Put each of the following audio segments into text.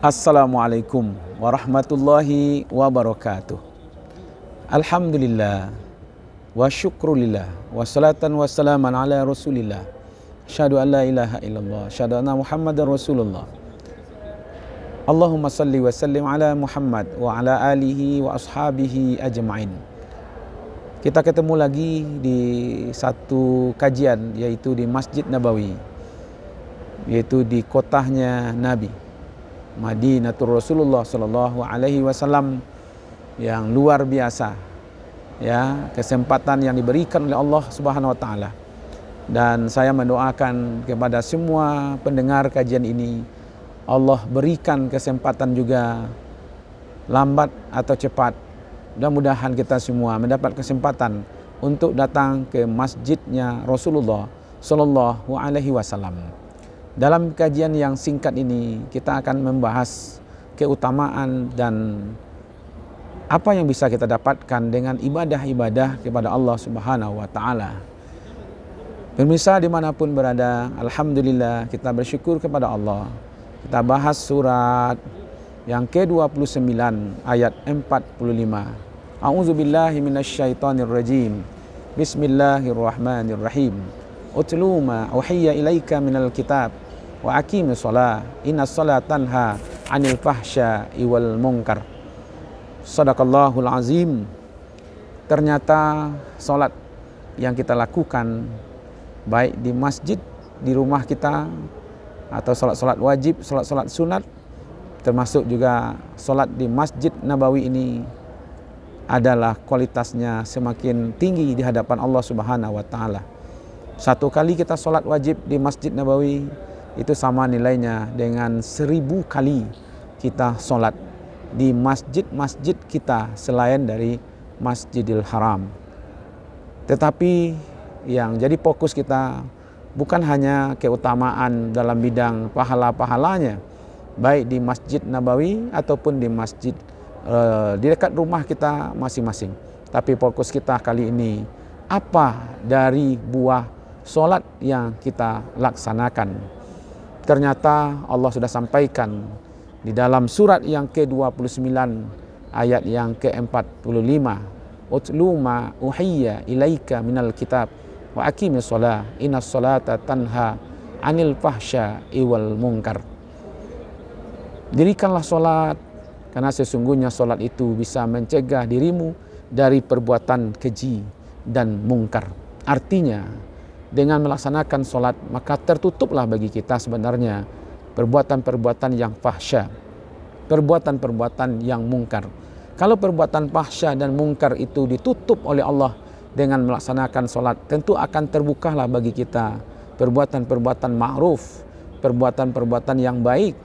Assalamualaikum warahmatullahi wabarakatuh. Alhamdulillah wa syukrulillah wa salatan wa salaman ala rasulillah. Asyhadu an la ilaha illallah, asyhadu anna Muhammadar Rasulullah. Allahumma salli wa sallim ala Muhammad wa ala alihi wa ashabihi ajma'in. Kita ketemu lagi di satu kajian, yaitu di Masjid Nabawi, yaitu di kotanya Nabi, Madinatul Rasulullah sallallahu alaihi wasallam, yang luar biasa ya, kesempatan yang diberikan oleh Allah Subhanahu wa taala. Dan saya mendoakan kepada semua pendengar kajian ini, Allah berikan kesempatan juga, lambat atau cepat, mudah-mudahan kita semua mendapat kesempatan untuk datang ke masjidnya Rasulullah sallallahu alaihi wasallam. Dalam kajian yang singkat ini, kita akan membahas keutamaan dan apa yang bisa kita dapatkan dengan ibadah-ibadah kepada Allah Subhanahu wa taala. Pemirsa dimanapun berada, alhamdulillah kita bersyukur kepada Allah. Kita bahas surat yang ke-29 ayat 45. A'udzubillahi minasyaitonirrajim. Bismillahirrahmanirrahim. Utlu ma uhiya ilaika minal kitab wa aqimis shalah innas salata tanha 'anil fahsya'i wal munkar. Shadaqallahul azim. Ternyata salat yang kita lakukan baik di masjid, di rumah kita, atau salat-salat wajib, salat-salat sunat, termasuk juga salat di Masjid Nabawi ini, adalah kualitasnya semakin tinggi di hadapan Allah Subhanahu wa taala. Satu kali kita sholat wajib di Masjid Nabawi itu sama nilainya dengan 1000 kali kita sholat di masjid-masjid kita selain dari Masjidil Haram. Tetapi yang jadi fokus kita bukan hanya keutamaan dalam bidang pahala-pahalanya, baik di Masjid Nabawi ataupun di masjid di dekat rumah kita masing-masing. Tapi fokus kita kali ini, apa dari buah solat yang kita laksanakan. Ternyata Allah sudah sampaikan di dalam surat yang ke-29 ayat yang ke-45. Utlu ma uhiya ilaika minal kitab wa aqimis shalah innas salata tanha 'anil fahsya'i wal munkar. Dirikanlah solat, karena sesungguhnya solat itu bisa mencegah dirimu dari perbuatan keji dan mungkar. Artinya, dengan melaksanakan solat, maka tertutuplah bagi kita sebenarnya perbuatan-perbuatan yang fahsya, perbuatan-perbuatan yang mungkar. Kalau perbuatan fahsya dan mungkar itu ditutup oleh Allah dengan melaksanakan solat, tentu akan terbukalah bagi kita perbuatan-perbuatan ma'ruf, perbuatan-perbuatan yang baik,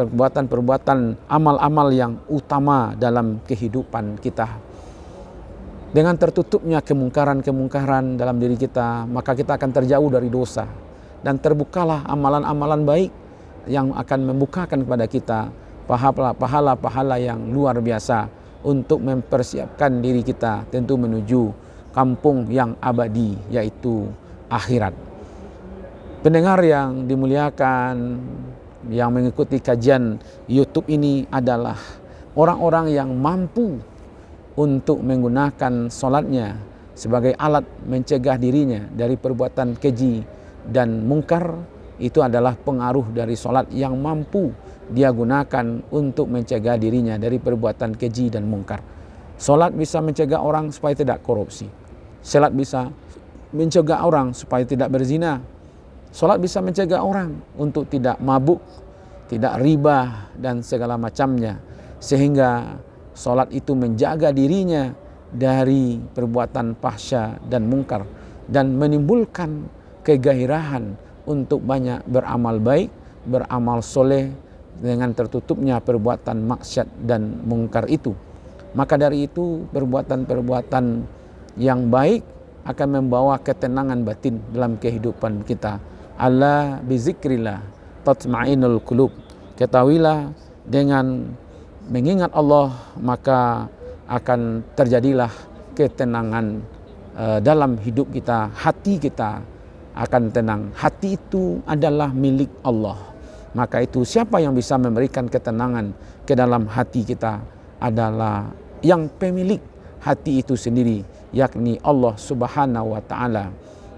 perbuatan-perbuatan amal-amal yang utama dalam kehidupan kita. Dengan tertutupnya kemungkaran-kemungkaran dalam diri kita, maka kita akan terjauh dari dosa, dan terbukalah amalan-amalan baik yang akan membukakan kepada kita pahala-pahala yang luar biasa untuk mempersiapkan diri kita tentu menuju kampung yang abadi, yaitu akhirat. Pendengar yang dimuliakan, yang mengikuti kajian YouTube ini adalah orang-orang yang mampu untuk menggunakan solatnya sebagai alat mencegah dirinya dari perbuatan keji dan mungkar. Itu adalah pengaruh dari solat yang mampu dia gunakan untuk mencegah dirinya dari perbuatan keji dan mungkar. Solat bisa mencegah orang supaya tidak korupsi. Solat bisa mencegah orang supaya tidak berzina. Solat bisa mencegah orang untuk tidak mabuk, tidak riba dan segala macamnya, sehingga solat itu menjaga dirinya dari perbuatan fahsya dan mungkar, dan menimbulkan kegairahan untuk banyak beramal baik, beramal soleh dengan tertutupnya perbuatan maksiat dan mungkar itu. Maka dari itu, perbuatan-perbuatan yang baik akan membawa ketenangan batin dalam kehidupan kita. Ala bizikrillah tatma'innul qulub. Ketahuilah, dengan mengingat Allah maka akan terjadilah ketenangan dalam hidup kita. Hati kita akan tenang. Hati itu adalah milik Allah. Maka itu siapa yang bisa memberikan ketenangan ke dalam hati kita adalah yang pemilik hati itu sendiri, yakni Allah Subhanahu wa taala.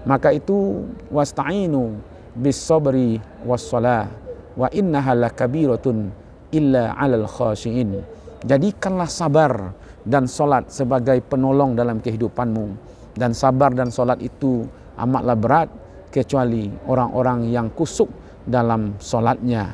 Maka itu wasta'inu bis sabri was shalah wa innaha lakabiratun illa 'alal khashiin. Jadikanlah sabar dan solat sebagai penolong dalam kehidupanmu. Dan sabar dan solat itu amatlah berat kecuali orang-orang yang kusuk dalam solatnya.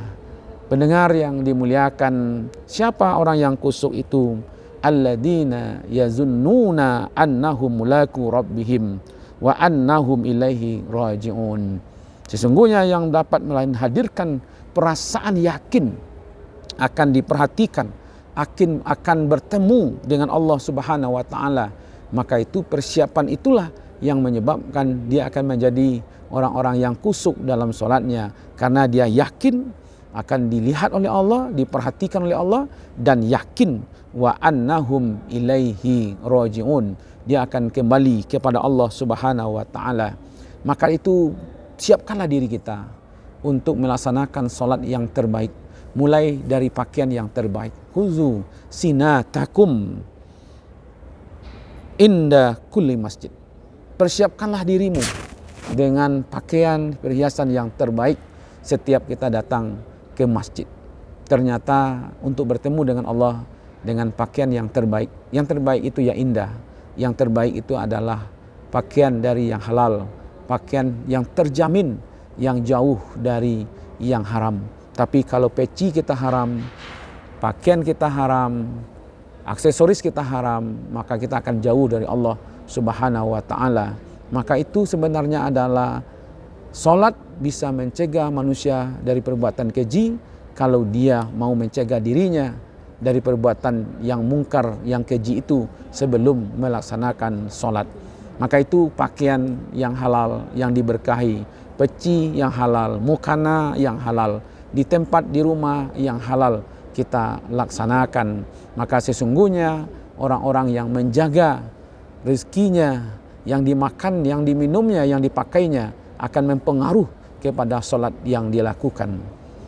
Pendengar yang dimuliakan, siapa orang yang kusuk itu? Alladzina yazunnuna annahum mulaku rabbihim wa annahum ilaihi raji'un. Sesungguhnya yang dapat menghadirkan perasaan yakin akan diperhatikan, akan bertemu dengan Allah Subhanahu wa taala, maka itu persiapan itulah yang menyebabkan dia akan menjadi orang-orang yang kusuk dalam solatnya, karena dia yakin akan dilihat oleh Allah, diperhatikan oleh Allah, dan yakin wa annahum ilaihi raji'un, dia akan kembali kepada Allah Subhanahu wa taala. Maka itu siapkanlah diri kita untuk melaksanakan solat yang terbaik, mulai dari pakaian yang terbaik. Khuzu sinatakum inda kulli masjid. Persiapkanlah dirimu dengan pakaian perhiasan yang terbaik setiap kita datang ke masjid. Ternyata untuk bertemu dengan Allah dengan pakaian yang terbaik. Yang terbaik itu ya indah. Yang terbaik itu adalah pakaian dari yang halal, pakaian yang terjamin, yang jauh dari yang haram. Tapi kalau peci kita haram, pakaian kita haram, aksesoris kita haram, maka kita akan jauh dari Allah Subhanahu wa taala. Maka itu sebenarnya adalah solat bisa mencegah manusia dari perbuatan keji kalau dia mau mencegah dirinya dari perbuatan yang mungkar, yang keji itu sebelum melaksanakan solat. Maka itu pakaian yang halal, yang diberkahi, peci yang halal, mukana yang halal, di tempat di rumah yang halal kita laksanakan. Maka sesungguhnya orang-orang yang menjaga rezekinya, yang dimakan, yang diminumnya, yang dipakainya akan mempengaruh kepada solat yang dilakukan.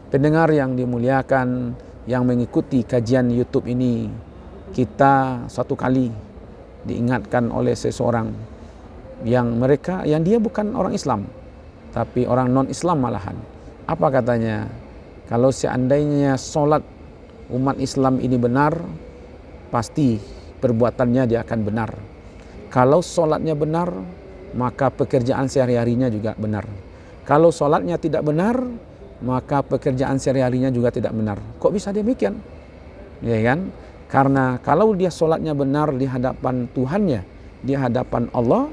Pendengar yang dimuliakan, yang mengikuti kajian YouTube ini, kita satu kali diingatkan oleh seseorang yang dia bukan orang Islam, tapi orang non-Islam malahan. Apa katanya? Kalau seandainya solat umat Islam ini benar, pasti perbuatannya dia akan benar. Kalau solatnya benar, maka pekerjaan sehari-harinya juga benar. Kalau solatnya tidak benar, maka pekerjaan sehari-harinya juga tidak benar. Kok bisa demikian? Ya kan? Karena kalau dia solatnya benar di hadapan Tuhannya, di hadapan Allah,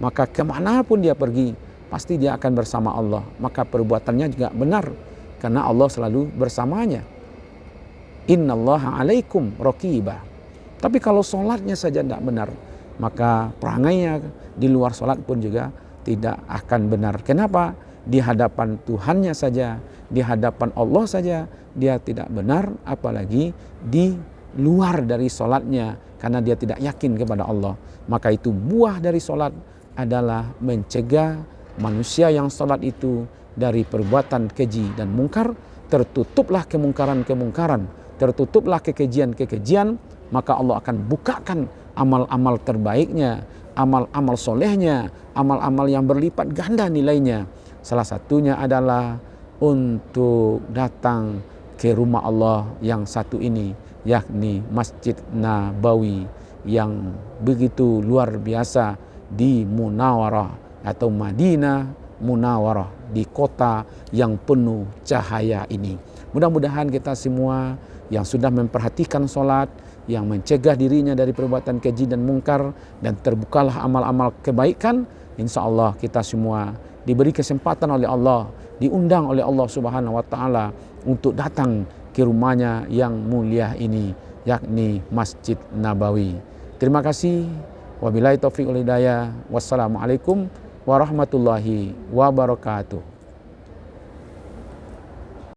maka kemanapun dia pergi, pasti dia akan bersama Allah. Maka perbuatannya juga benar, karena Allah selalu bersamanya. Innallaha alaikum raqibah. Tapi kalau solatnya saja tidak benar, maka perangainya di luar solat pun juga tidak akan benar. Kenapa? Di hadapan Tuhannya saja, di hadapan Allah saja dia tidak benar, apalagi di luar dari solatnya, karena dia tidak yakin kepada Allah. Maka itu buah dari solat adalah mencegah manusia yang solat itu dari perbuatan keji dan mungkar. Tertutuplah kemungkaran-kemungkaran, tertutuplah kekejian-kekejian, maka Allah akan bukakan amal-amal terbaiknya, amal-amal solehnya, amal-amal yang berlipat ganda nilainya. Salah satunya adalah untuk datang ke rumah Allah yang satu ini, yakni Masjid Nabawi yang begitu luar biasa di Munawarah atau Madinah Munawarah, di kota yang penuh cahaya ini. Mudah-mudahan kita semua yang sudah memperhatikan solat, yang mencegah dirinya dari perbuatan keji dan mungkar, dan terbukalah amal-amal kebaikan, insya Allah kita semua diberi kesempatan oleh Allah, diundang oleh Allah Subhanahu wa taala untuk datang ke rumahnya yang mulia ini, yakni Masjid Nabawi. Terima kasih. Wabillahi taufiq wal hidayah. Wassalamualaikum warahmatullahi wabarakatuh.